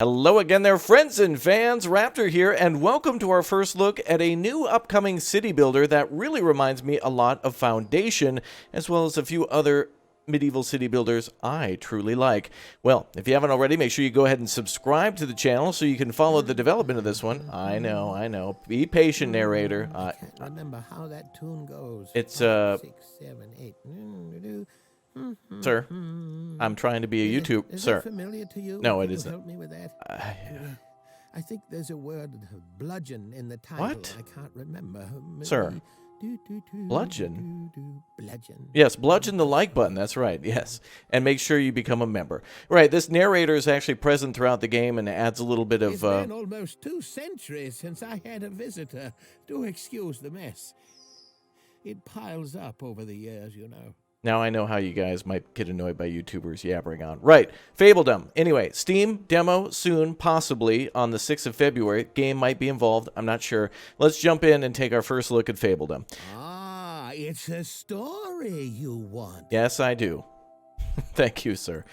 Hello again there, friends and fans. Raptor here, and welcome to our first look at a new upcoming city builder that really reminds me a lot of Foundation, as well as a few other medieval city builders I truly like. Well, if you haven't already, make sure you go ahead and subscribe to the channel so you can follow the development of this one. I know. Be patient, narrator. I can't remember how that tune goes. It's, 5, 6, 7, 8. Sir, I'm trying to be a YouTube, Is sir. that familiar to you? No, Can it you isn't. help me with that? I think there's a word bludgeon in the title. What? I can't remember. Sir. Maybe Bludgeon? Bludgeon. Yes, bludgeon the like button, that's right, yes. And make sure you become a member. Right, this narrator is actually present throughout the game and adds a little bit of... It's been almost 2 centuries since I had a visitor. Do excuse the mess. It piles up over the years, you know. Now I know how you guys might get annoyed by YouTubers yabbering on. Right, Fabledom. Anyway, Steam demo soon, possibly on the 6th of February. Game might be involved, I'm not sure. Let's jump in and take our first look at Fabledom. Ah, it's a story you want. Yes, I do. Thank you, sir.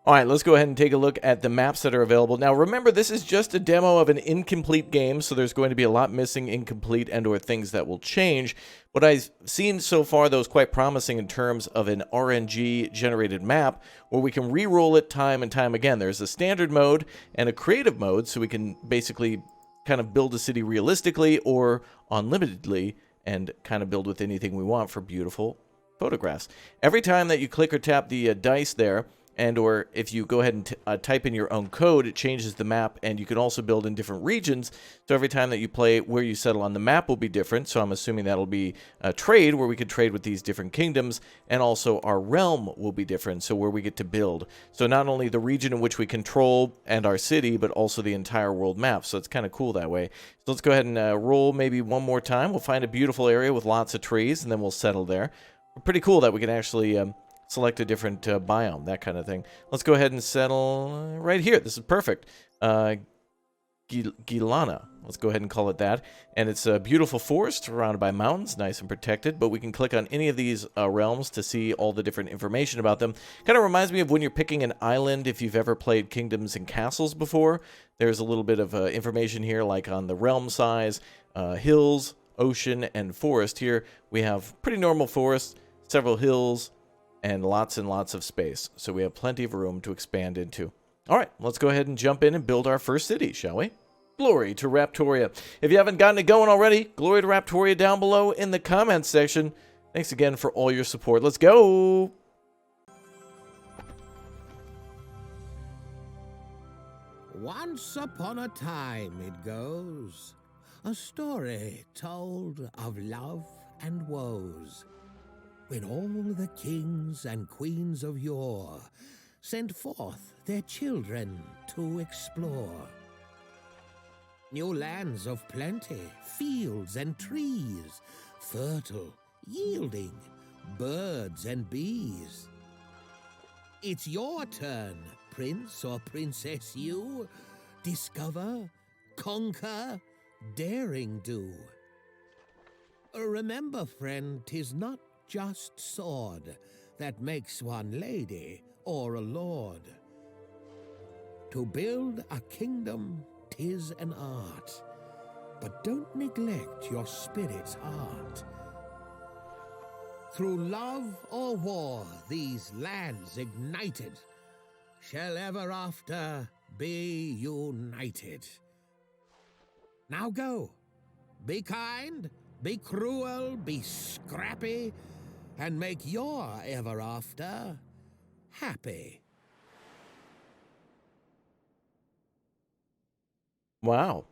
All right, let's go ahead and take a look at the maps that are available. Now, remember, this is just a demo of an incomplete game, so there's going to be a lot missing, incomplete, and or things that will change. What I've seen so far, though, is quite promising in terms of an RNG-generated map where we can re-roll it time and time again. There's a standard mode and a creative mode, so we can basically kind of build a city realistically or unlimitedly and kind of build with anything we want for beautiful photographs. Every time that you click or tap the dice there, and or if you go ahead and type in your own code, it changes the map, and you can also build in different regions. So every time that you play, where you settle on the map will be different. So I'm assuming that'll be a trade, where we could trade with these different kingdoms, and also our realm will be different, so where we get to build. So not only the region in which we control and our city, but also the entire world map. So it's kind of cool that way. So let's go ahead and roll maybe one more time. We'll find a beautiful area with lots of trees, and then we'll settle there. Pretty cool that we can actually... select a different biome, that kind of thing. Let's go ahead and settle right here. This is perfect. Gilana. Let's go ahead and call it that. And it's a beautiful forest surrounded by mountains, nice and protected. But we can click on any of these realms to see all the different information about them. Kind of reminds me of when you're picking an island, if you've ever played Kingdoms and Castles before. There's a little bit of information here, like on the realm size, hills, ocean, and forest. Here we have pretty normal forest, several hills, and lots of space. So we have plenty of room to expand into. All right, let's go ahead and jump in and build our first city, shall we? Glory to Raptoria. If you haven't gotten it going already, glory to Raptoria down below in the comments section. Thanks again for all your support. Let's go! Once upon a time, it goes, a story told of love and woes, when all the kings and queens of yore sent forth their children to explore. New lands of plenty, fields and trees, fertile, yielding, birds and bees. It's your turn, prince or princess you. Discover, conquer, daring do. Remember, friend, 'tis not just sword that makes one lady or a lord. To build a kingdom, 'tis an art, but don't neglect your spirit's heart. Through love or war, these lands ignited shall ever after be united. Now go, be kind, be cruel, be scrappy, and make your ever after happy. Wow.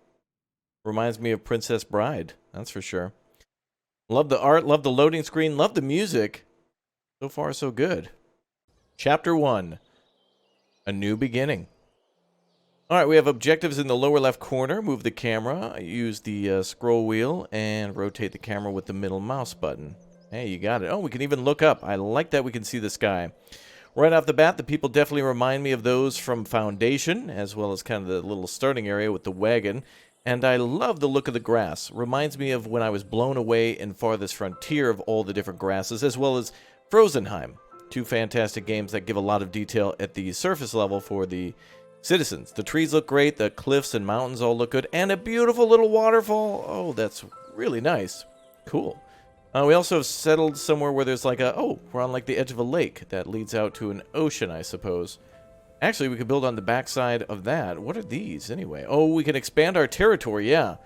Reminds me of Princess Bride, that's for sure. Love the art, love the loading screen, love the music. So far, so good. Chapter 1. A New Beginning. All right, we have objectives in the lower left corner. Move the camera, use the scroll wheel, and rotate the camera with the middle mouse button. Hey, you got it. Oh, we can even look up. I like that we can see the sky. Right off the bat, the people definitely remind me of those from Foundation, as well as kind of the little starting area with the wagon. And I love the look of the grass. Reminds me of when I was blown away in Farthest Frontier of all the different grasses, as well as Frozenheim. Two fantastic games that give a lot of detail at the surface level for the Citizens, the trees look great, the cliffs and mountains all look good, and a beautiful little waterfall. Oh, that's really nice. Cool. We also have settled somewhere where there's like a... Oh, we're on like the edge of a lake that leads out to an ocean, I suppose. Actually, we could build on the backside of that. What are these, anyway? Oh, we can expand our territory, yeah.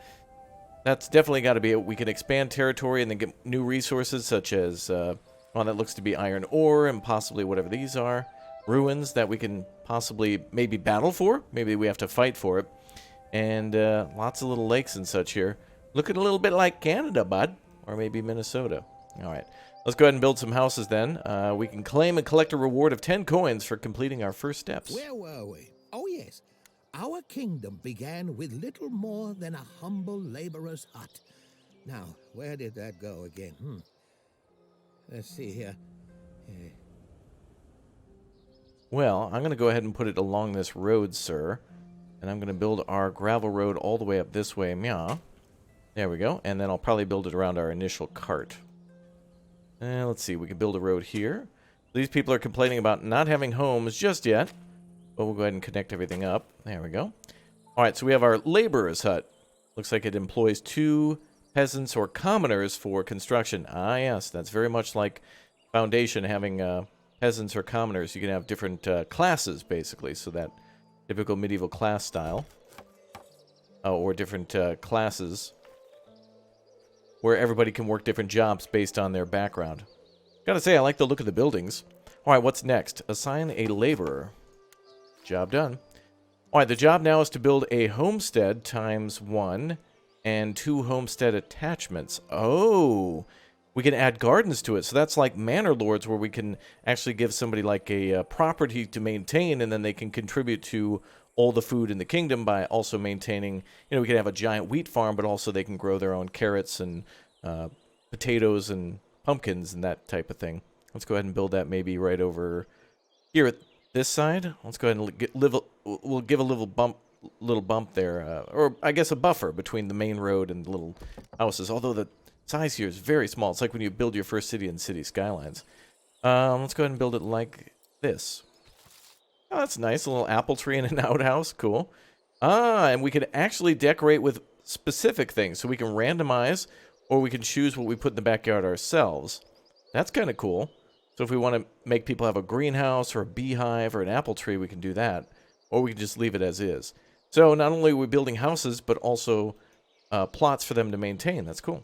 That's definitely got to be it. We can expand territory and then get new resources, such as... well, that looks to be iron ore and possibly whatever these are. Ruins that we can possibly maybe battle for. Maybe we have to fight for it. And lots of little lakes and such here. Looking a little bit like Canada, bud. Or maybe Minnesota. All right. Let's go ahead and build some houses then. We can claim and collect a reward of 10 coins for completing our first steps. Where were we? Oh, yes. Our kingdom began with little more than a humble laborer's hut. Now, where did that go again? Let's see here. Well, I'm going to go ahead and put it along this road, sir. And I'm going to build our gravel road all the way up this way. Meow. There we go. And then I'll probably build it around our initial cart. Let's see. We can build a road here. These people are complaining about not having homes just yet. But we'll go ahead and connect everything up. There we go. All right, so we have our laborer's hut. Looks like it employs 2 peasants or commoners for construction. Ah, yes. That's very much like Foundation having peasants or commoners. You can have different classes, basically. So that typical medieval class style. Or different classes where everybody can work different jobs based on their background. Gotta say, I like the look of the buildings. All right, what's next? Assign a laborer. Job done. All right, the job now is to build a homestead times 1 and 2 homestead attachments. Oh, we can add gardens to it. So that's like manor lords where we can actually give somebody like a property to maintain, and then they can contribute to all the food in the kingdom by also maintaining, we can have a giant wheat farm, but also they can grow their own carrots and potatoes and pumpkins and that type of thing. Let's go ahead and build that maybe right over here at this side. Let's go ahead and we'll give a little bump there, or I guess a buffer between the main road and the little houses, although the size here is very small. It's like when you build your first city in City Skylines. Let's go ahead and build it like this. Oh, that's nice. A little apple tree and an outhouse. Cool. And we can actually decorate with specific things. So we can randomize, or we can choose what we put in the backyard ourselves. That's kind of cool. So if we want to make people have a greenhouse or a beehive or an apple tree, we can do that. Or we can just leave it as is. So not only are we building houses, but also plots for them to maintain. That's cool.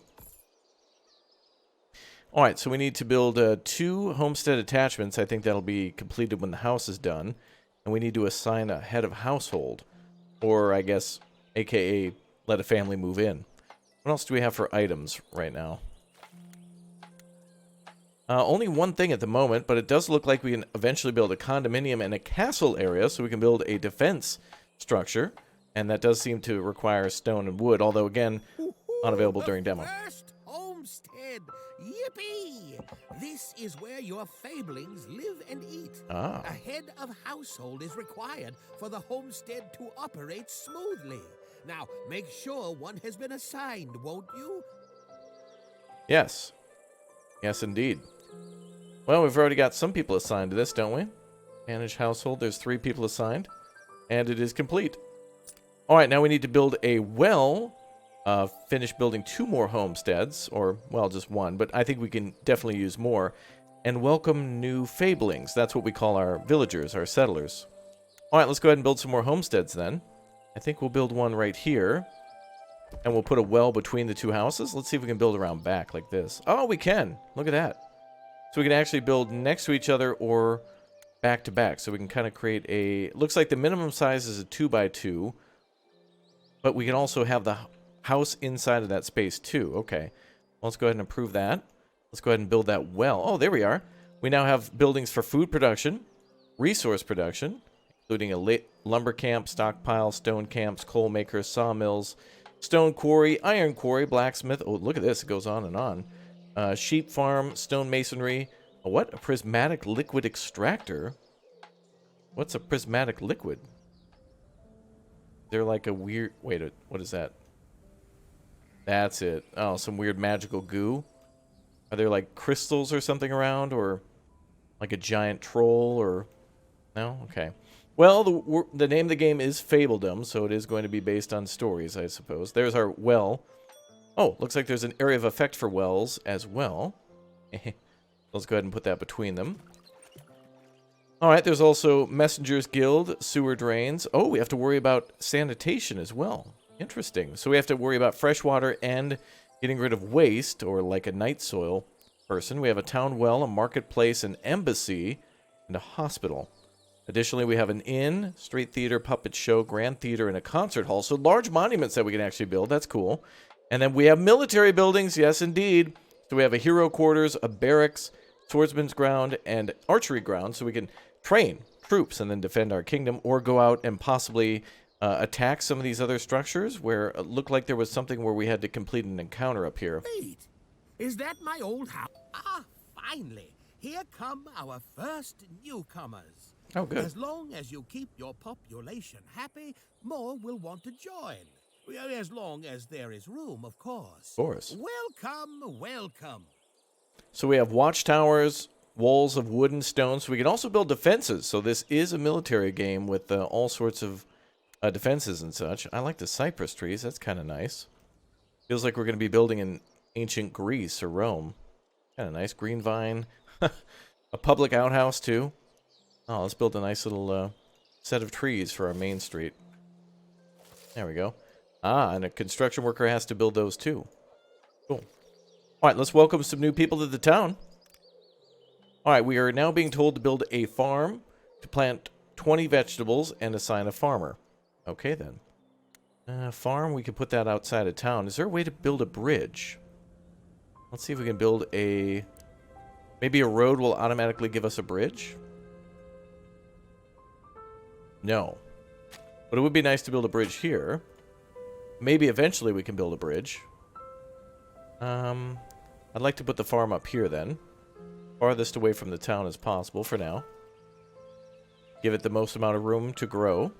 All right, so we need to build 2 homestead attachments. I think that'll be completed when the house is done. And we need to assign a head of household. Or, I guess, a.k.a. let a family move in. What else do we have for items right now? Only one thing at the moment, but it does look like we can eventually build a condominium and a castle area, so we can build a defense structure. And that does seem to require stone and wood, although, again, unavailable during demo. First homestead! Yippee! This is where your fablings live and eat. Ah. A head of household is required for the homestead to operate smoothly. Now, make sure one has been assigned, won't you? Yes. Yes, indeed. Well, we've already got some people assigned to this, don't we? Manage household. There's 3 people assigned. And it is complete. All right, now we need to build a well. Finish building 2 more homesteads. Or, well, just 1. But I think we can definitely use more. And welcome new fablings. That's what we call our villagers, our settlers. All right, let's go ahead and build some more homesteads then. I think we'll build one right here. And we'll put a well between the 2 houses. Let's see if we can build around back like this. Oh, we can. Look at that. So we can actually build next to each other or back to back. So we can kind of create a... Looks like the minimum size is a 2x2. But we can also have the house inside of that space too. Okay. Well, let's go ahead and approve that. Let's go ahead and build that well. Oh, there we are. We now have buildings for food production, resource production, including a lumber camp, stockpile, stone camps, coal makers, sawmills, stone quarry, iron quarry, blacksmith. Oh, look at this. It goes on and on. Sheep farm, stone masonry. A what? A prismatic liquid extractor? What's a prismatic liquid? They're like a weird... Wait, what is that? That's it. Oh, some weird magical goo. Are there like crystals or something around? Or like a giant troll or... No? Okay. Well, the name of the game is Fabledom, so it is going to be based on stories, I suppose. There's our well. Oh, looks like there's an area of effect for wells as well. Let's go ahead and put that between them. All right, there's also Messengers Guild, sewer drains. Oh, we have to worry about sanitation as well. Interesting. So we have to worry about fresh water and getting rid of waste, or like a night soil person. We have a town well, a marketplace, an embassy, and a hospital. Additionally, we have an inn, street theater, puppet show, grand theater, and a concert hall. So large monuments that we can actually build. That's cool. And then we have military buildings. Yes, indeed. So we have a hero quarters, a barracks, swordsman's ground, and archery ground. So we can train troops and then defend our kingdom, or go out and possibly attack some of these other structures where it looked like there was something where we had to complete an encounter up here. Wait, is that my old house? Ah, finally. Here come our first newcomers. Oh, good. As long as you keep your population happy, more will want to join. Well, as long as there is room, of course. Of course. Welcome, welcome. So we have watchtowers, walls of wood and stone, so we can also build defenses. So this is a military game with all sorts of defenses and such. I like the cypress trees. That's kind of nice. Feels like we're going to be building in ancient Greece or Rome. Kind of nice. Green vine. A public outhouse, too. Oh, let's build a nice little set of trees for our main street. There we go. Ah, and a construction worker has to build those, too. Cool. All right, let's welcome some new people to the town. All right, we are now being told to build a farm, to plant 20 vegetables, and assign a farmer. Okay, then. Farm, we can put that outside of town. Is there a way to build a bridge? Let's see if we can build a... Maybe a road will automatically give us a bridge? No. But it would be nice to build a bridge here. Maybe eventually we can build a bridge. I'd like to put the farm up here then. Farthest away from the town as possible for now. Give it the most amount of room to grow.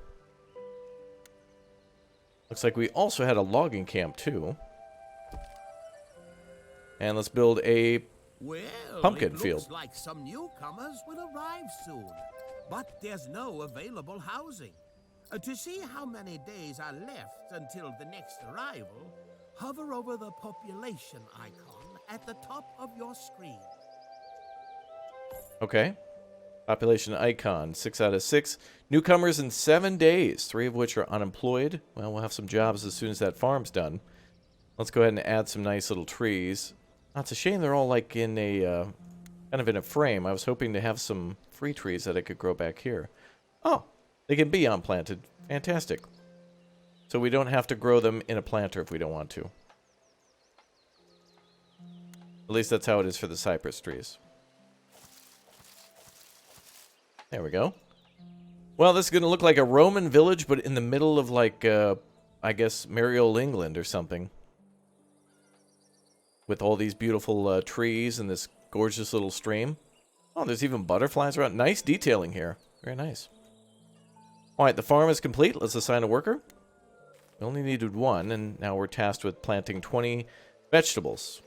Looks like we also had a logging camp too. And let's build a pumpkin field. Looks like some newcomers will arrive soon. But there's no available housing. To see how many days are left until the next arrival, hover over the population icon at the top of your screen. Okay. Population icon, 6 out of 6. Newcomers in 7 days, 3 of which are unemployed. Well, we'll have some jobs as soon as that farm's done. Let's go ahead and add some nice little trees. Oh, it's a shame they're all like in a, kind of in a frame. I was hoping to have some free trees that I could grow back here. Oh, they can be unplanted. Fantastic. So we don't have to grow them in a planter if we don't want to. At least that's how it is for the cypress trees. There we go. Well, this is going to look like a Roman village, but in the middle of, like, I guess, merry old England or something. With all these beautiful trees and this gorgeous little stream. Oh, there's even butterflies around. Nice detailing here. Very nice. All right, the farm is complete. Let's assign a worker. We only needed 1, and now we're tasked with planting 20 vegetables.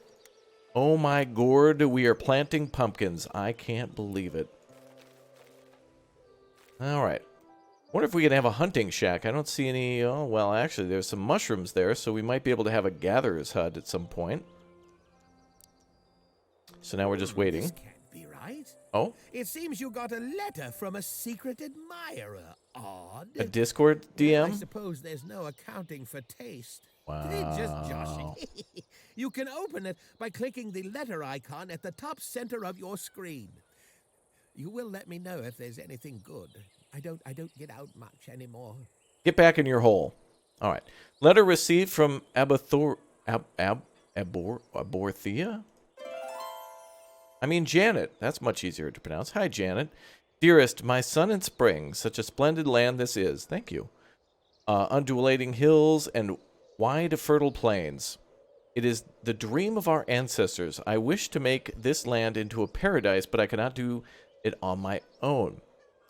Oh my gourd, we are planting pumpkins. I can't believe it. All right. Wonder if we can have a hunting shack. I don't see any... Oh, well, actually, there's some mushrooms there, so we might be able to have a gatherer's hut at some point. So now we're just waiting. This can't be right. Oh? It seems you got a letter from a secret admirer. Odd. A Discord DM? I suppose there's no accounting for taste. Wow. Just joshing. You can open it by clicking the letter icon at the top center of your screen. You will let me know if there's anything good. I don't get out much anymore. Get back in your hole. All right. Letter received from Aborthea? I mean, Janet. That's much easier to pronounce. Hi, Janet. Dearest, my sun and spring, such a splendid land this is. Thank you. Undulating hills and wide, fertile plains. It is the dream of our ancestors. I wish to make this land into a paradise, but I cannot do it on my own.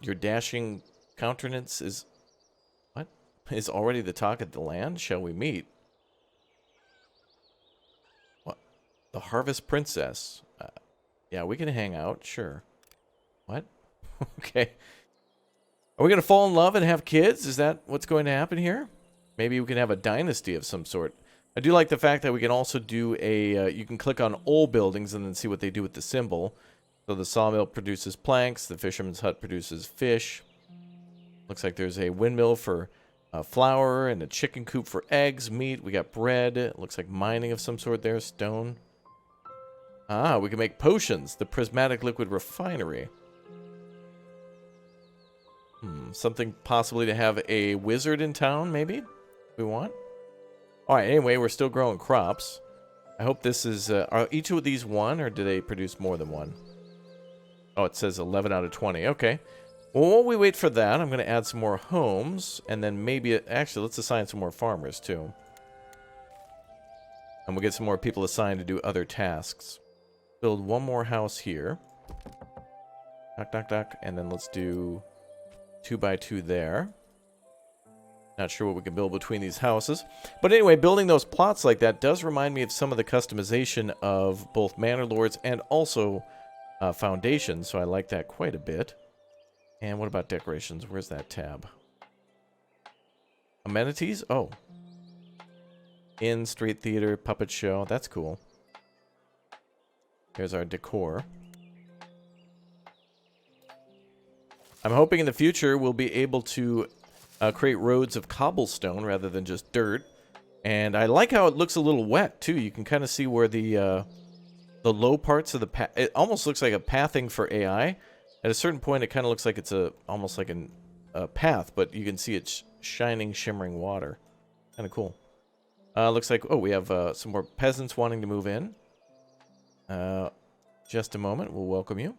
Your dashing countenance is... What? Is already the talk of the land? Shall we meet? What? The Harvest Princess. Yeah, we can hang out, sure. What? Okay. Are we going to fall in love and have kids? Is that what's going to happen here? Maybe we can have a dynasty of some sort. I do like the fact that we can also do a... you can click on old buildings and then see what they do with the symbol. So the sawmill produces planks. The fisherman's hut produces fish. Looks like there's a windmill for flour and a chicken coop for eggs, meat. We got bread. It looks like mining of some sort there. Stone. Ah, we can make potions. The prismatic liquid refinery. Something possibly to have a wizard in town, maybe? We want? Alright, anyway, we're still growing crops. I hope this is... are each of these one, or do they produce more than one? Oh, it says 11 out of 20. Okay. Well, while we wait for that, I'm going to add some more homes, and then maybe... actually, let's assign some more farmers, too. And we'll get some more people assigned to do other tasks. Build one more house here. Knock, knock, knock. And then let's do... 2 by 2 there. Not sure what we can build between these houses. But anyway, building those plots like that does remind me of some of the customization of both Manor Lords and also Foundations. So I like that quite a bit. And what about decorations? Where's that tab? Amenities? Oh. Inn, street theater, puppet show. That's cool. Here's our decor. I'm hoping in the future we'll be able to create roads of cobblestone rather than just dirt. And I like how it looks a little wet, too. You can kind of see where the low parts of the path... it almost looks like a pathing for AI. At a certain point, it kind of looks like it's almost like a path, but you can see it's shining, shimmering water. Kind of cool. Looks like... oh, we have some more peasants wanting to move in. Just a moment. We'll welcome you.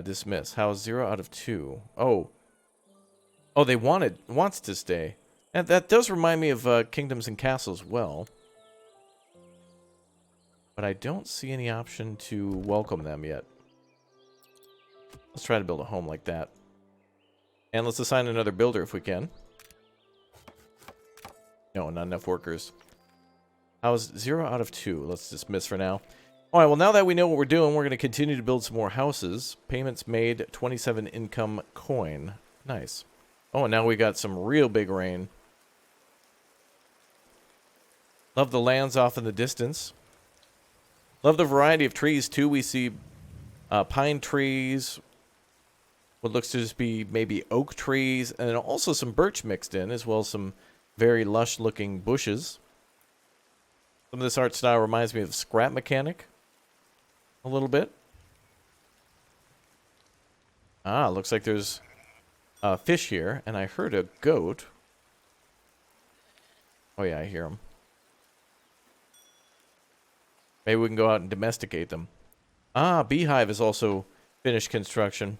Dismiss. How's 0 out of 2? Oh. Oh, they wants to stay. And that does remind me of Kingdoms and Castles well. But I don't see any option to welcome them yet. Let's try to build a home like that. And let's assign another builder if we can. No, not enough workers. How's 0 out of 2? Let's dismiss for now. Alright, well now that we know what we're doing, we're going to continue to build some more houses. Payments made, 27 income coin. Nice. Oh, and now we got some real big rain. Love the lands off in the distance. Love the variety of trees, too. We see pine trees, what looks to just be maybe oak trees, and then also some birch mixed in, as well as some very lush-looking bushes. Some of this art style reminds me of Scrap Mechanic. A little bit. Ah, looks like there's a fish here, and I heard a goat. Oh yeah, I hear them. Maybe we can go out and domesticate them. Ah, beehive is also finished construction.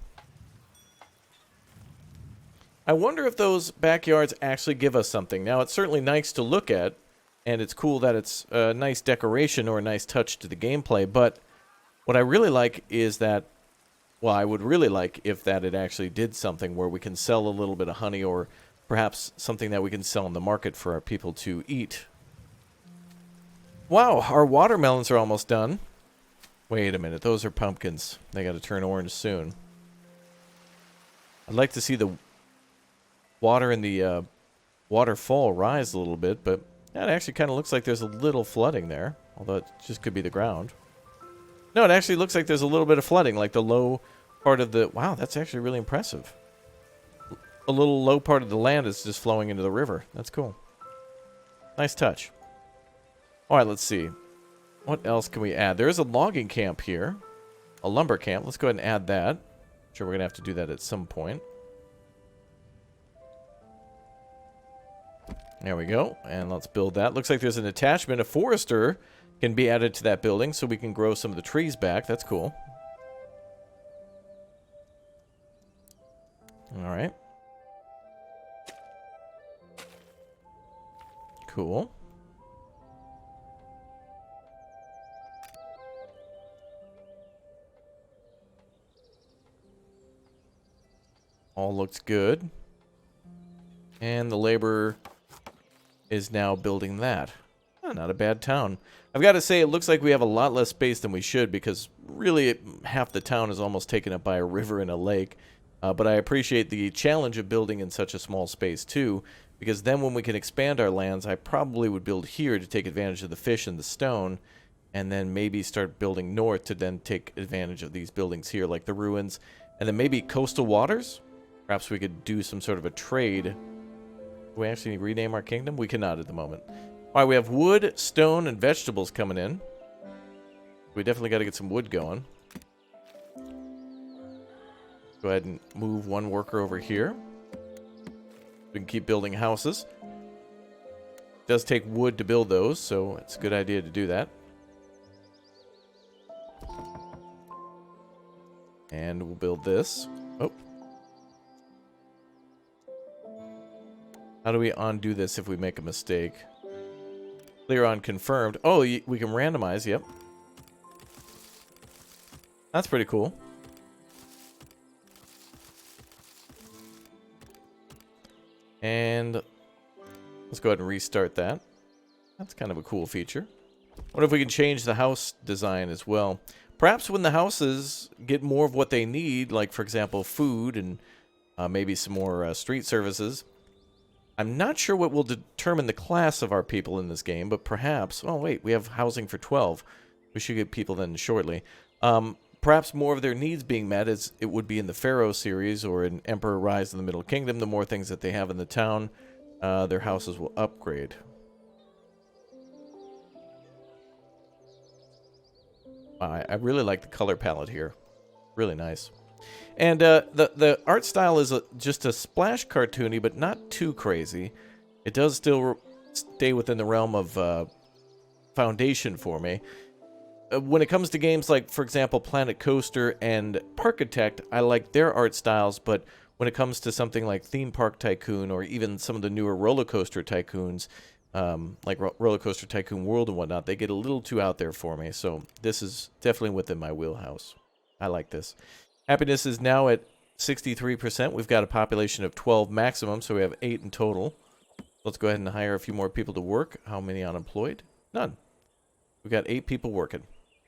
I wonder if those backyards actually give us something. Now, it's certainly nice to look at, and it's cool that it's a nice decoration or a nice touch to the gameplay, but what I really like is that, well, I would really like if that it actually did something where we can sell a little bit of honey or perhaps something that we can sell in the market for our people to eat. Wow, our watermelons are almost done. Wait a minute, those are pumpkins. They got to turn orange soon. I'd like to see the water in the waterfall rise a little bit, but yeah, it actually kind of looks like there's a little flooding there, although it just could be the ground. No, it actually looks like there's a little bit of flooding, like the low part of the... wow, that's actually really impressive. A little low part of the land is just flowing into the river. That's cool. Nice touch. All right, let's see. What else can we add? There is a logging camp here. A lumber camp. Let's go ahead and add that. I'm sure we're going to have to do that at some point. There we go. And let's build that. Looks like there's an attachment. A forester can be added to that building so we can grow some of the trees back. That's cool. All right. Cool. All looks good. And the labor is now building that. Oh, not a bad town. I've got to say, it looks like we have a lot less space than we should because really half the town is almost taken up by a river and a lake. But I appreciate the challenge of building in such a small space too, because then when we can expand our lands, I probably would build here to take advantage of the fish and the stone, and then maybe start building north to then take advantage of these buildings here, like the ruins, and then maybe coastal waters. Perhaps we could do some sort of a trade. Do we actually rename our kingdom? We cannot at the moment. All right, we have wood, stone, and vegetables coming in. We definitely got to get some wood going. Go ahead and move one worker over here. We can keep building houses. It does take wood to build those, so it's a good idea to do that. And we'll build this. Oh. How do we undo this if we make a mistake? Clear on confirmed. Oh, we can randomize, yep. That's pretty cool. And let's go ahead and restart that. That's kind of a cool feature. What if we can change the house design as well? Perhaps when the houses get more of what they need, like, for example, food and maybe some more street services. I'm not sure what will determine the class of our people in this game, but perhaps... Oh, wait, we have housing for 12. We should get people then shortly. Perhaps more of their needs being met as it would be in the Pharaoh series or in Emperor Rise in the Middle Kingdom. The more things that they have in the town, their houses will upgrade. I really like the color palette here. Really nice. And the art style is just a splash cartoony, but not too crazy. It does still stay within the realm of Foundation for me. When it comes to games like, for example, Planet Coaster and Parkitect, I like their art styles, but when it comes to something like Theme Park Tycoon or even some of the newer Roller Coaster Tycoons, like Roller Coaster Tycoon World and whatnot, they get a little too out there for me. So this is definitely within my wheelhouse. I like this. Happiness is now at 63%. We've got a population of 12 maximum, so we have 8 in total. Let's go ahead and hire a few more people to work. How many unemployed? None. We've got 8 people working.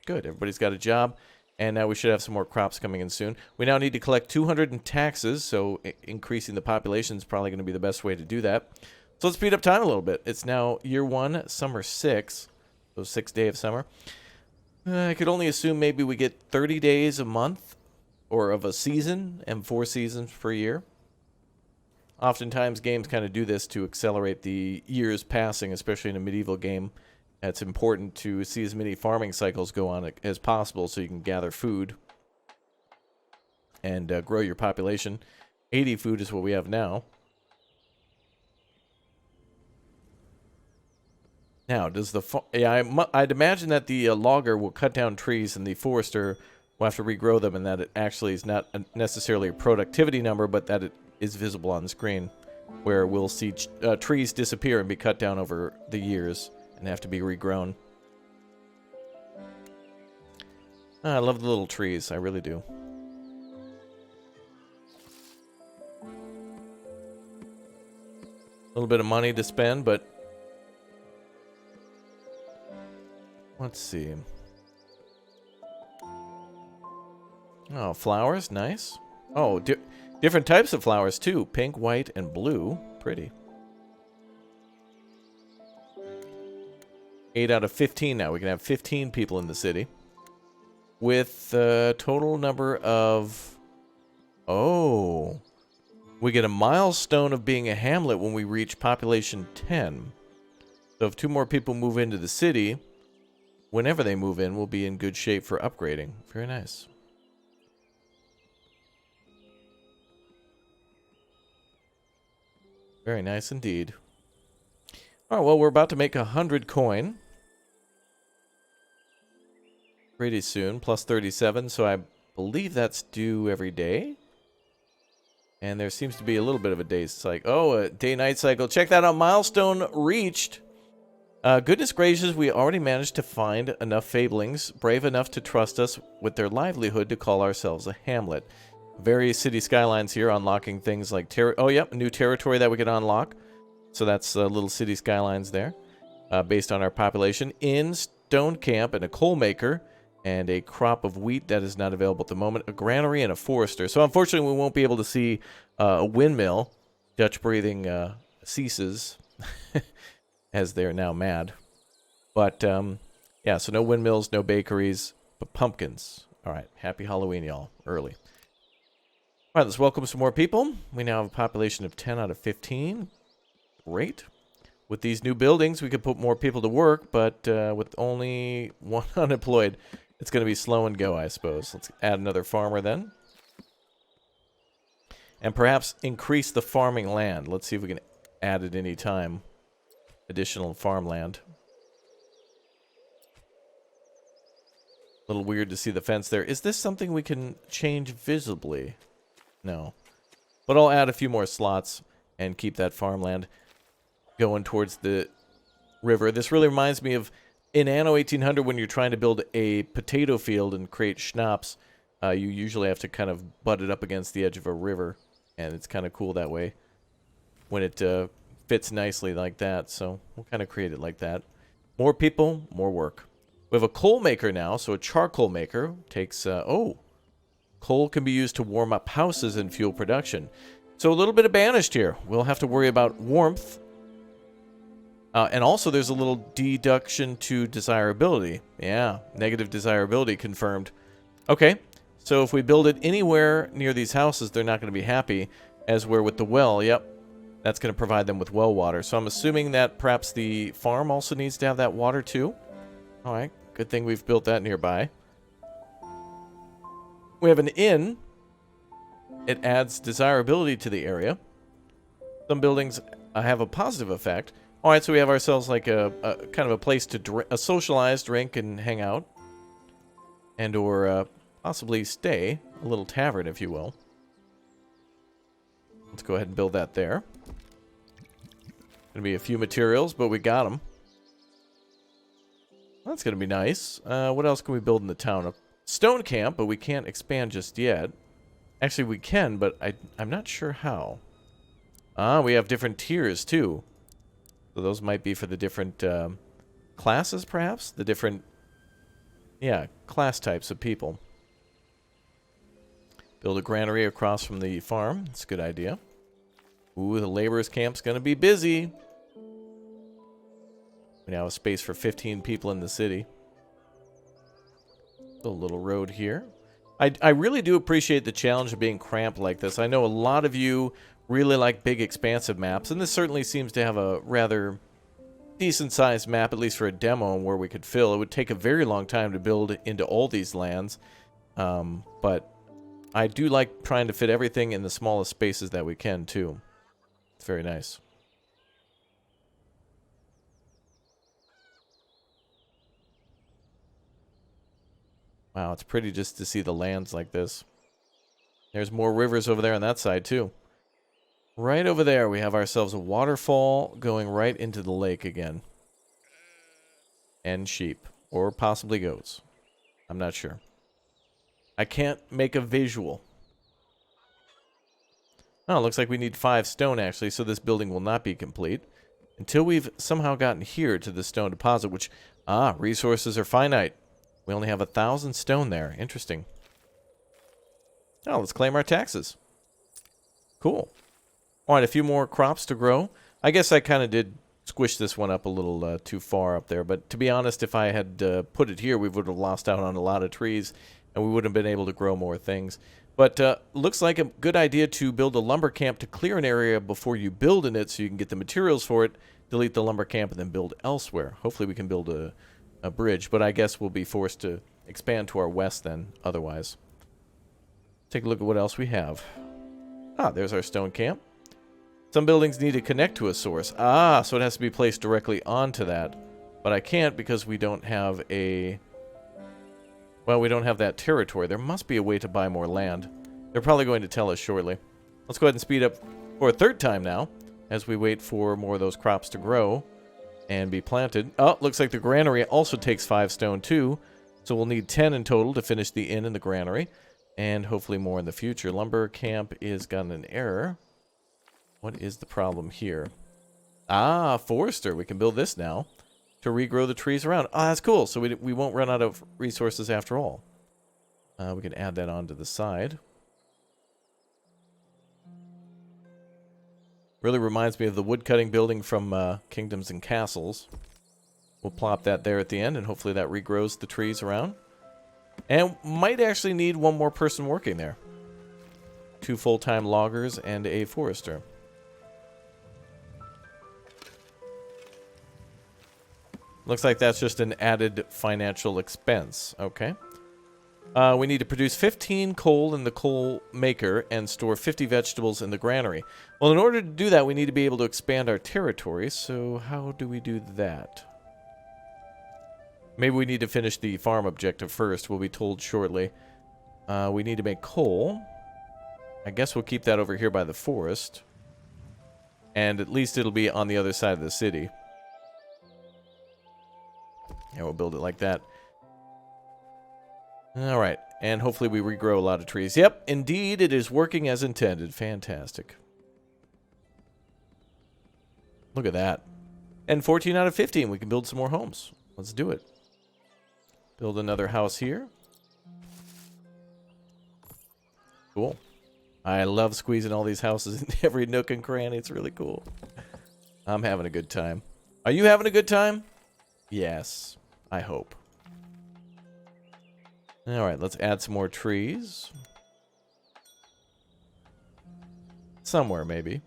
Good. Everybody's got a job. And now we should have some more crops coming in soon. We now need to collect 200 in taxes, so increasing the population is probably going to be the best way to do that. So let's speed up time a little bit. It's now year 1, summer 6. So 6th day of summer. I could only assume maybe we get 30 days a month or of a season and 4 seasons per year. Oftentimes games kind of do this to accelerate the years passing, especially in a medieval game. It's important to see as many farming cycles go on as possible so you can gather food and grow your population. 80 food is what we have now. Now, does the... I'd imagine that the logger will cut down trees and the forester will have to regrow them, and that it actually is not necessarily a productivity number, but that it is visible on the screen, where we'll see trees disappear and be cut down over the years and have to be regrown. I love the little trees. I really do. A little bit of money to spend, but let's see. Oh, flowers. Nice. Oh, different types of flowers, too. Pink, white, and blue. Pretty. 8 out of 15 now. We can have 15 people in the city. With a total number of... Oh. We get a milestone of being a hamlet when we reach population 10. So if 2 more people move into the city, whenever they move in, we'll be in good shape for upgrading. Very nice. Very nice indeed. Alright, well, we're about to make 100 coin. Pretty soon, plus 37, so I believe that's due every day. And there seems to be a little bit of a day cycle. Oh, a day-night cycle. Check that out. Milestone reached. Goodness gracious, we already managed to find enough Fabelings brave enough to trust us with their livelihood to call ourselves a hamlet. Various city skylines here, unlocking things like... Oh, yep, a new territory that we can unlock. So that's little city skylines there, based on our population. Inn, stone camp, and a coal maker. and a crop of wheat that is not available at the moment, a granary, and a forester. So unfortunately, we won't be able to see a windmill. Dutch breathing ceases, as they're now mad. But, yeah, so no windmills, no bakeries, but pumpkins. All right, happy Halloween, y'all, early. All right, let's welcome some more people. We now have a population of 10 out of 15. Great. With these new buildings, we could put more people to work, but with only one unemployed, it's going to be slow and go, I suppose. Let's add another farmer then. And perhaps increase the farming land. Let's see if we can add at any time additional farmland. A little weird to see the fence there. Is this something we can change visibly? No. But I'll add a few more slots and keep that farmland going towards the river. This really reminds me of in Anno 1800 when you're trying to build a potato field and create schnapps. You usually have to kind of butt it up against the edge of a river, and it's kind of cool that way when it fits nicely like that. So we'll kind of create it like that. More people, more work. We have a coal maker now, so a charcoal maker takes... coal can be used to warm up houses and fuel production. So a little bit of banished here. We'll have to worry about warmth. And also there's a little deduction to desirability. Yeah, negative desirability confirmed. Okay, so if we build it anywhere near these houses, they're not going to be happy. As we're with the well, yep. That's going to provide them with well water. So I'm assuming that perhaps the farm also needs to have that water too. All right, good thing we've built that nearby. We have an inn. It adds desirability to the area. Some buildings have a positive effect. All right, so we have ourselves like a kind of a place to a socialized drink and hang out, and or possibly stay, a little tavern, if you will. Let's go ahead and build that there. Gonna be a few materials, but we got them. That's gonna be nice. What else can we build in the town? A stone camp, but we can't expand just yet. Actually, we can, but I'm not sure how. We have different tiers, too. So those might be for the different classes, perhaps? The different, yeah, class types of people. Build a granary across from the farm. That's a good idea. Ooh, the laborers' camp's going to be busy. We now have space for 15 people in the city. A little road here. I really do appreciate the challenge of being cramped like this. I know a lot of you really like big, expansive maps, and this certainly seems to have a rather decent-sized map, at least for a demo, where we could fill. It would take a very long time to build into all these lands, but I do like trying to fit everything in the smallest spaces that we can, too. It's very nice. Wow, it's pretty just to see the lands like this. There's more rivers over there on that side, too. Right over there, we have ourselves a waterfall going right into the lake again. And sheep. Or possibly goats. I'm not sure. I can't make a visual. Oh, it looks like we need 5 stone, actually, so this building will not be complete. Until we've somehow gotten here to the stone deposit, which... resources are finite. We only have 1,000 stone there. Interesting. Oh, let's claim our taxes. Cool. Alright, a few more crops to grow. I guess I kind of did squish this one up a little too far up there, but to be honest, if I had put it here, we would have lost out on a lot of trees, and we wouldn't have been able to grow more things. But looks like a good idea to build a lumber camp to clear an area before you build in it so you can get the materials for it, delete the lumber camp, and then build elsewhere. Hopefully we can build a bridge, but I guess we'll be forced to expand to our west then, otherwise. Take a look at what else we have. There's our stone camp. Some buildings need to connect to a source. So it has to be placed directly onto that. But I can't because we don't have a... Well, we don't have that territory. There must be a way to buy more land. They're probably going to tell us shortly. Let's go ahead and speed up for a third time now, as we wait for more of those crops to grow and be planted. Looks like the granary also takes 5 stone too. So we'll need 10 in total to finish the inn and the granary. And hopefully more in the future. Lumber camp is gotten an error. What is the problem here? Forester. We can build this now. to regrow the trees around. Oh, that's cool. So we won't run out of resources after all. We can add that onto the side. Really reminds me of the woodcutting building from Kingdoms and Castles. We'll plop that there at the end, and hopefully that regrows the trees around. And might actually need one more person working there. 2 full-time loggers and a forester. Looks like that's just an added financial expense. Okay. We need to produce 15 coal in the coal maker and store 50 vegetables in the granary. Well, in order to do that, we need to be able to expand our territory. So how do we do that? Maybe we need to finish the farm objective first. We'll be told shortly. We need to make coal. I guess we'll keep that over here by the forest. And at least it'll be on the other side of the city. Yeah, we'll build it like that. Alright, and hopefully we regrow a lot of trees. Yep, indeed, it is working as intended. Fantastic. Look at that. And 14 out of 15, we can build some more homes. Let's do it. Build another house here. Cool. I love squeezing all these houses in every nook and cranny. It's really cool. I'm having a good time. Are you having a good time? Yes, I hope. Alright, let's add some more trees. Somewhere, maybe.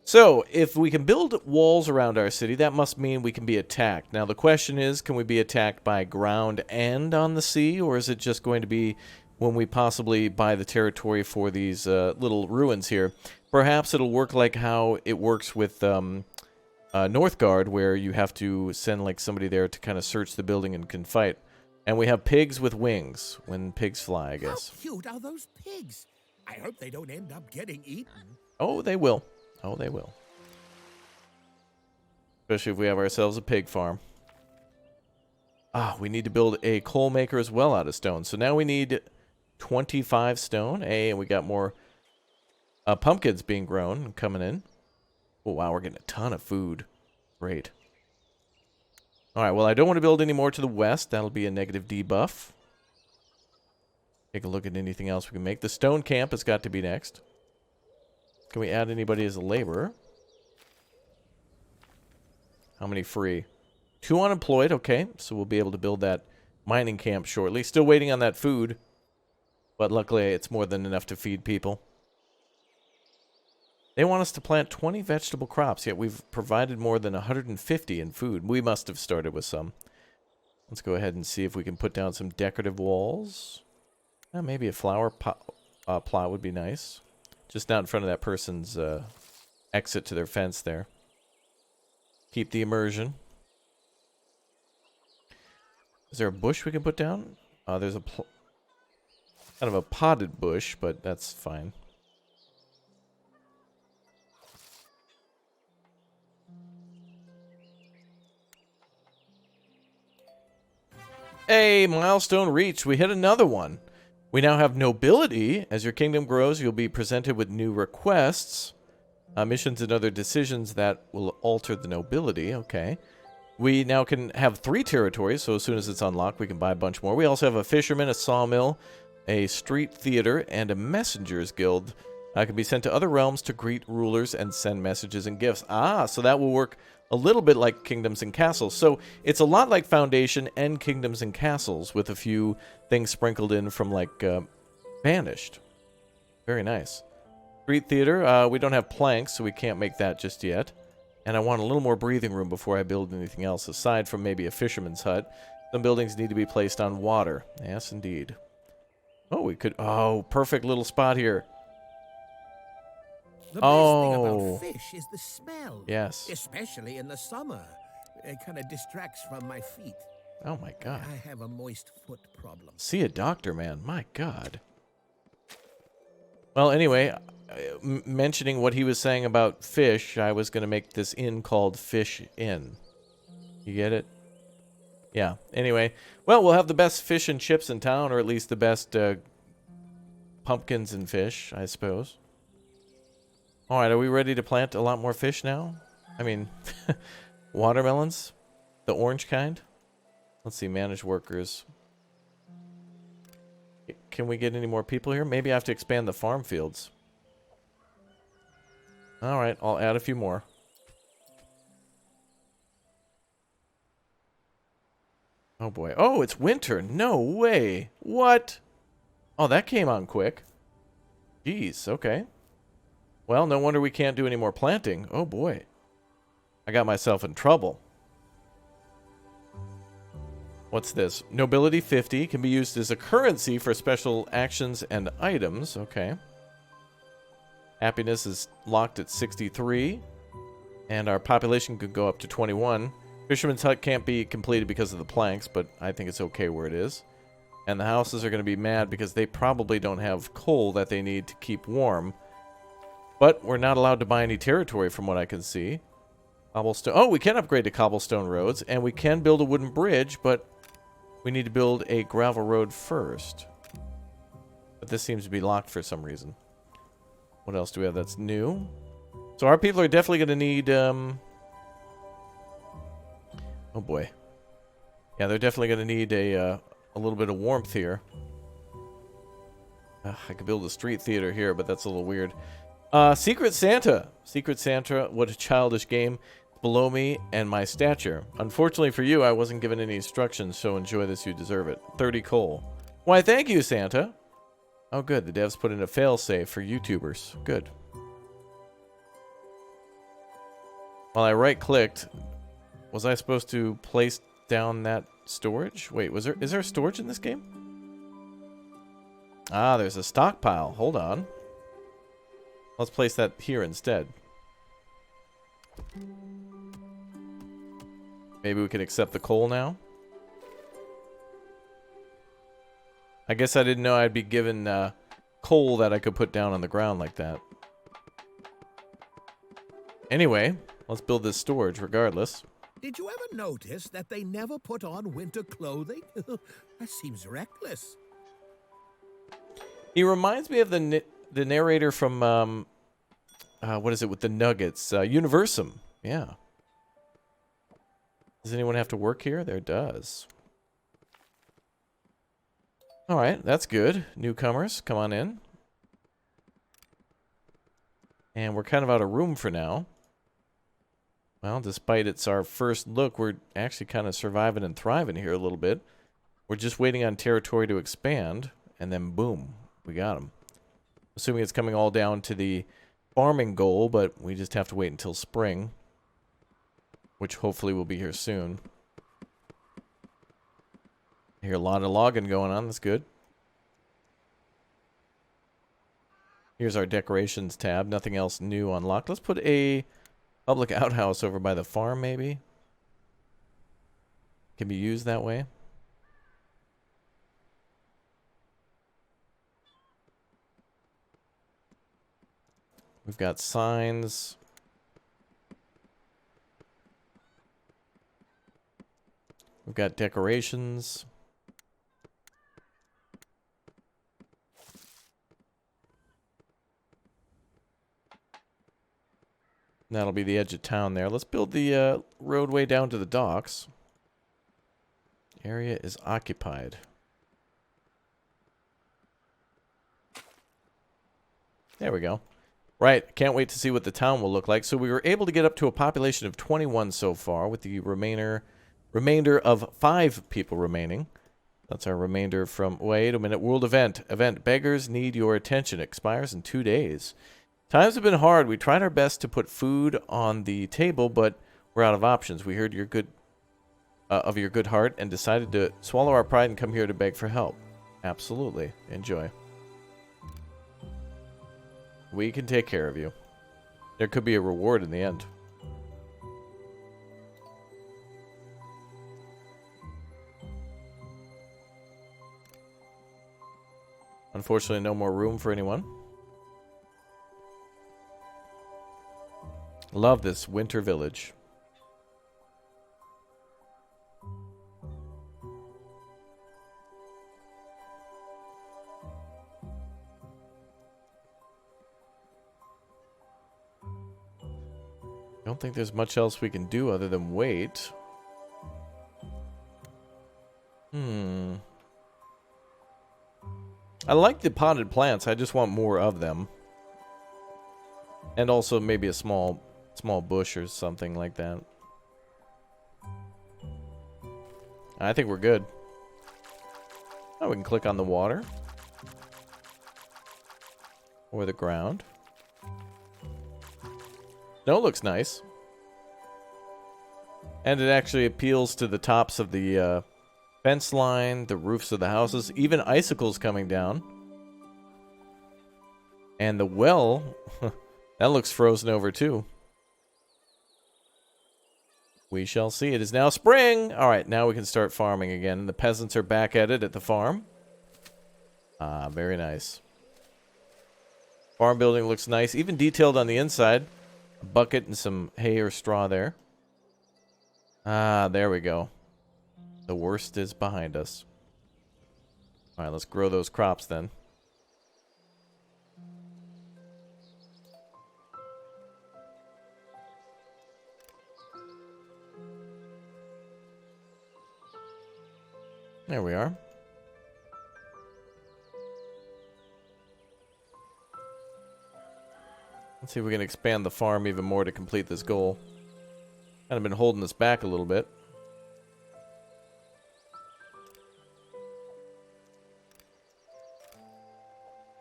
So, if we can build walls around our city, that must mean we can be attacked. Now, the question is, can we be attacked by ground and on the sea? Or is it just going to be when we possibly buy the territory for these little ruins here? Perhaps it'll work like how it works with Northgard, where you have to send like somebody there to kind of search the building and can fight. And we have pigs with wings when pigs fly, I guess. How cute are those pigs? I hope they don't end up getting eaten. Oh, they will. Oh, they will. Especially if we have ourselves a pig farm. Ah, we need to build a coal maker as well out of stone. So now we need 25 stone. Hey, and we got more pumpkins being grown and coming in. Oh, wow, we're getting a ton of food. Great. Alright, well, I don't want to build any more to the west. That'll be a negative debuff. Take a look at anything else we can make. The stone camp has got to be next. Can we add anybody as a laborer? How many free? 2 unemployed, okay. So we'll be able to build that mining camp shortly. Still waiting on that food. But luckily, it's more than enough to feed people. They want us to plant 20 vegetable crops, yet we've provided more than 150 in food. We must have started with some. Let's go ahead and see if we can put down some decorative walls. Maybe a flower plot would be nice. Just not in front of that person's exit to their fence there. Keep the immersion. Is there a bush we can put down? There's a kind of a potted bush, but that's fine. Hey, milestone reached. We hit another one. We now have nobility. As your kingdom grows, you'll be presented with new requests, missions, and other decisions that will alter the nobility. Okay. We now can have 3 territories, so as soon as it's unlocked, we can buy a bunch more. We also have a fisherman, a sawmill, a street theater, and a messengers guild. Can be sent to other realms to greet rulers and send messages and gifts. So that will work a little bit like Kingdoms and Castles. So it's a lot like Foundation and Kingdoms and Castles with a few things sprinkled in from like Banished. Very nice. Street theater, we don't have planks, so we can't make that just yet. And I want a little more breathing room before I build anything else, aside from maybe a fisherman's hut. Some buildings need to be placed on water. Yes, indeed. Oh, we could... Oh, perfect little spot here. The best thing about fish is the smell. Yes. Especially in the summer. It kind of distracts from my feet. Oh, my God. I have a moist foot problem. See a doctor, man. My God. Well, anyway, mentioning what he was saying about fish, I was going to make this inn called Fish Inn. You get it? Yeah. Anyway, well, we'll have the best fish and chips in town, or at least the best pumpkins and fish, I suppose. All right, are we ready to plant a lot more fish now? I mean, watermelons? The orange kind? Let's see, manage workers. Can we get any more people here? Maybe I have to expand the farm fields. All right, I'll add a few more. Oh boy. Oh, it's winter. No way. What? Oh, that came on quick. Jeez, okay. Well, no wonder we can't do any more planting. Oh boy. I got myself in trouble. What's this? Nobility 50 can be used as a currency for special actions and items. Okay. Happiness is locked at 63. And our population could go up to 21. Fisherman's hut can't be completed because of the planks, but I think it's okay where it is. And the houses are going to be mad because they probably don't have coal that they need to keep warm. But we're not allowed to buy any territory from what I can see. Cobblestone. Oh, we can upgrade to cobblestone roads, and we can build a wooden bridge, but we need to build a gravel road first. But this seems to be locked for some reason. What else do we have that's new? So our people are definitely going to need... Oh boy. Yeah, they're definitely going to need a little bit of warmth here. I could build a street theater here, but that's a little weird. Secret Santa. Secret Santa, what a childish game. Below me and my stature. Unfortunately for you, I wasn't given any instructions, so enjoy this, you deserve it. 30 coal. Why, thank you, Santa. Oh, good. The devs put in a failsafe for YouTubers. Good. While I right-clicked, was I supposed to place down that storage? Wait, is there storage in this game? Ah, there's a stockpile. Hold on. Let's place that here instead. Maybe we can accept the coal now? I guess I didn't know I'd be given coal that I could put down on the ground like that. Anyway, let's build this storage regardless. Did you ever notice that they never put on winter clothing? That seems reckless. He reminds me of the narrator from, what is it with the Nuggets? Universum. Yeah. Does anyone have to work here? There does. Alright, that's good. Newcomers, come on in. And we're kind of out of room for now. Well, despite it's our first look, we're actually kind of surviving and thriving here a little bit. We're just waiting on territory to expand, and then boom, we got them. Assuming it's coming all down to the farming goal, but we just have to wait until spring, which hopefully will be here soon. I hear a lot of logging going on. That's good. Here's our decorations tab. Nothing else new unlocked. Let's put a public outhouse over by the farm, maybe. Can be used that way. We've got signs. We've got decorations. That'll be the edge of town there. Let's build the roadway down to the docks. Area is occupied. There we go. Right, can't wait to see what the town will look like. So we were able to get up to a population of 21 so far, with the remainder of 5 people remaining. That's our remainder from... Wait a minute. World event. Event. Beggars need your attention. Expires in 2 days. Times have been hard. We tried our best to put food on the table, but we're out of options. We heard your good heart and decided to swallow our pride and come here to beg for help. Absolutely. Enjoy. We can take care of you. There could be a reward in the end. Unfortunately, no more room for anyone. Love this winter village. Don't think there's much else we can do other than wait. I like the potted plants. I just want more of them. And also maybe a small bush or something like that. I think we're good. Oh, we can click on the water. Or the ground. No, it looks nice. And it actually appeals to the tops of the fence line, the roofs of the houses, even icicles coming down. And the well, that looks frozen over too. We shall see. It is now spring. All right, now we can start farming again. The peasants are back at it at the farm. Ah, very nice. Farm building looks nice, even detailed on the inside. A bucket and some hay or straw there. Ah, there we go. The worst is behind us. All right, let's grow those crops then. There we are. Let's see if we can expand the farm even more to complete this goal. Kind of been holding us back a little bit.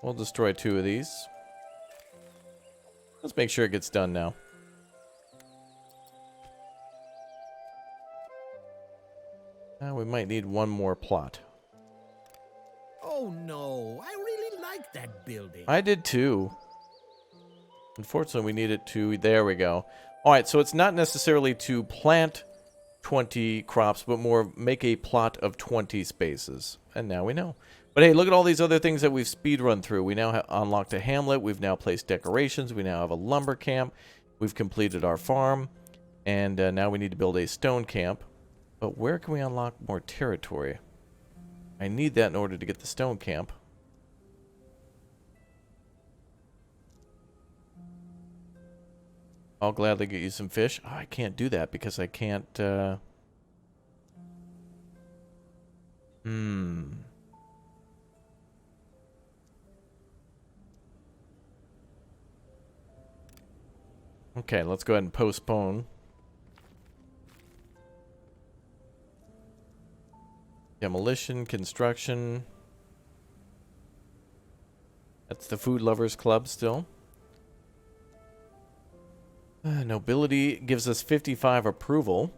We'll destroy 2 of these. Let's make sure it gets done now. We might need 1 more plot. Oh no, I really like that building. I did too. Unfortunately, we need it to... There we go. Alright, so it's not necessarily to plant 20 crops, but more make a plot of 20 spaces. And now we know. But hey, look at all these other things that we've speed run through. We now have unlocked a hamlet. We've now placed decorations. We now have a lumber camp. We've completed our farm. And now we need to build a stone camp. But where can we unlock more territory? I need that in order to get the stone camp. I'll gladly get you some fish. Oh, I can't do that because I can't... Okay, let's go ahead and postpone. Demolition, construction. That's the Food Lovers Club still. Nobility gives us 55 approval.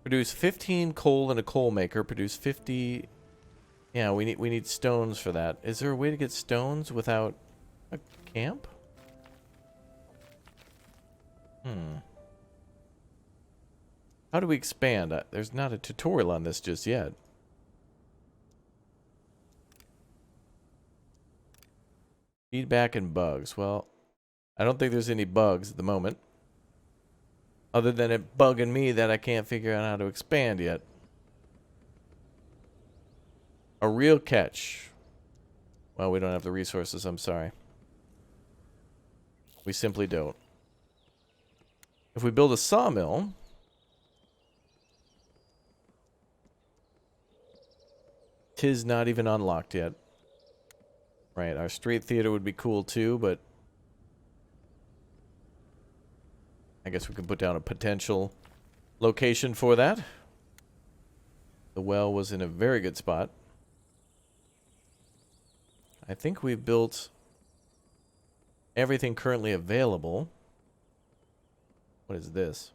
Produce 15 coal in a coal maker. Produce 50... Yeah, we need stones for that. Is there a way to get stones without a camp? How do we expand? There's not a tutorial on this just yet. Feedback and bugs. Well, I don't think there's any bugs at the moment. Other than it bugging me that I can't figure out how to expand yet. A real catch. Well, we don't have the resources, I'm sorry. We simply don't. If we build a sawmill... Tis not even unlocked yet. Right, our street theater would be cool too, but... I guess we could put down a potential location for that. The well was in a very good spot. I think we've built everything currently available. What is this?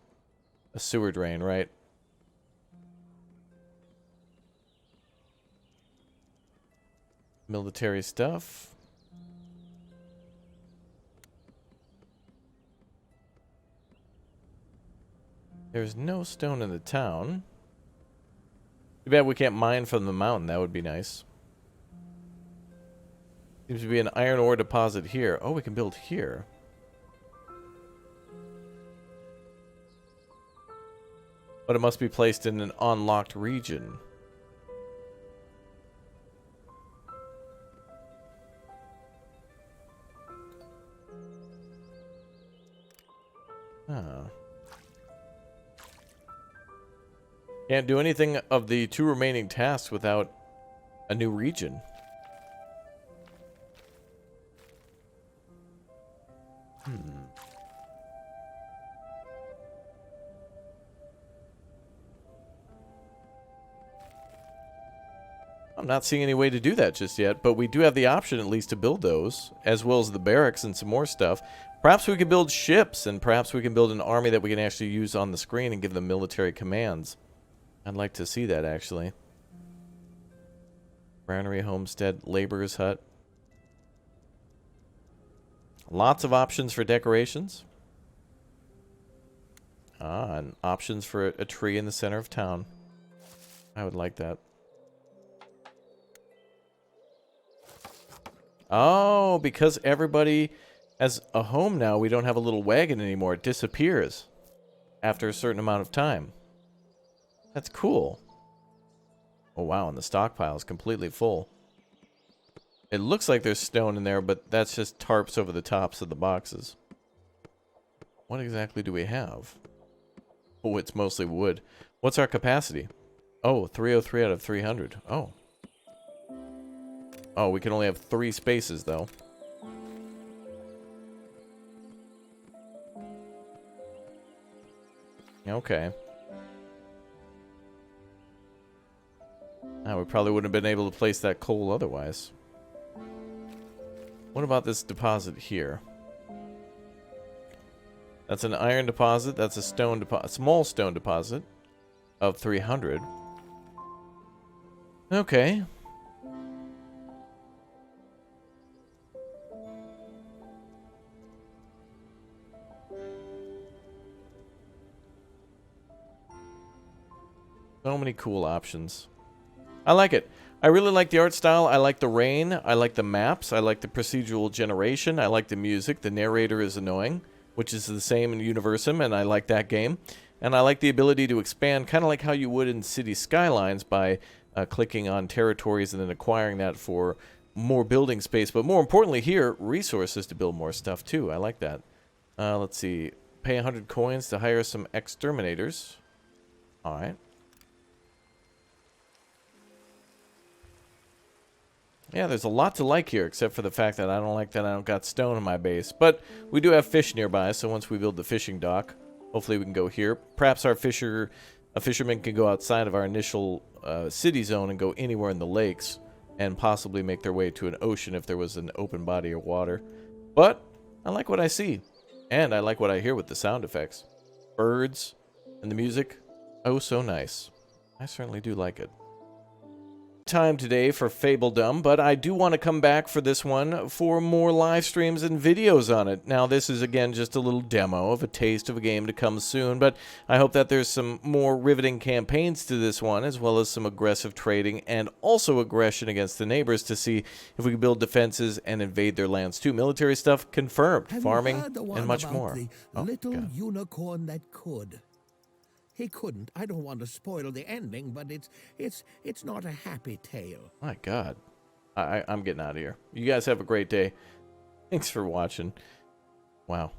A sewer drain, right? Military stuff. There's no stone in the town. Too bad we can't mine from the mountain. That would be nice. Seems to be an iron ore deposit here. Oh, we can build here. But it must be placed in an unlocked region. Oh. Can't do anything of the 2 remaining tasks without a new region. I'm not seeing any way to do that just yet, but we do have the option at least to build those, as well as the barracks and some more stuff. Perhaps we could build ships, and perhaps we can build an army that we can actually use on the screen and give them military commands. I'd like to see that, actually. Granary, homestead, laborer's hut. Lots of options for decorations. Ah, and options for a tree in the center of town. I would like that. Oh, because everybody has a home now, we don't have a little wagon anymore. It disappears after a certain amount of time. That's cool. Oh, wow, and the stockpile is completely full. It looks like there's stone in there, but that's just tarps over the tops of the boxes. What exactly do we have? Oh, it's mostly wood. What's our capacity? Oh, 303 out of 300. Oh. Oh, we can only have 3 spaces, though. Okay. Now, we probably wouldn't have been able to place that coal otherwise. What about this deposit here? That's an iron deposit. That's a stone deposit, small stone deposit of 300. Okay. So many cool options. I like it. I really like the art style. I like the rain. I like the maps. I like the procedural generation. I like the music. The narrator is annoying, which is the same in Universum, and I like that game. And I like the ability to expand, kind of like how you would in City Skylines by clicking on territories and then acquiring that for more building space. But more importantly here, resources to build more stuff too. I like that. Let's see. Pay 100 coins to hire some exterminators. All right. Yeah, there's a lot to like here, except for the fact that I don't like that I don't got stone in my base. But we do have fish nearby, so once we build the fishing dock, hopefully we can go here. Perhaps a fisherman can go outside of our initial city zone and go anywhere in the lakes, and possibly make their way to an ocean if there was an open body of water. But I like what I see, and I like what I hear with the sound effects. Birds and the music, oh so nice. I certainly do like it. Time today for Fabledom, but I do want to come back for this one for more live streams and videos on it. Now, this is, again, just a little demo of a taste of a game to come soon, but I hope that there's some more riveting campaigns to this one, as well as some aggressive trading and also aggression against the neighbors to see if we can build defenses and invade their lands too. Military stuff confirmed, farming, and much more. The little unicorn that could. He couldn't. I don't want to spoil the ending, but it's not a happy tale. My God. I'm getting out of here. You guys have a great day. Thanks for watching. Wow.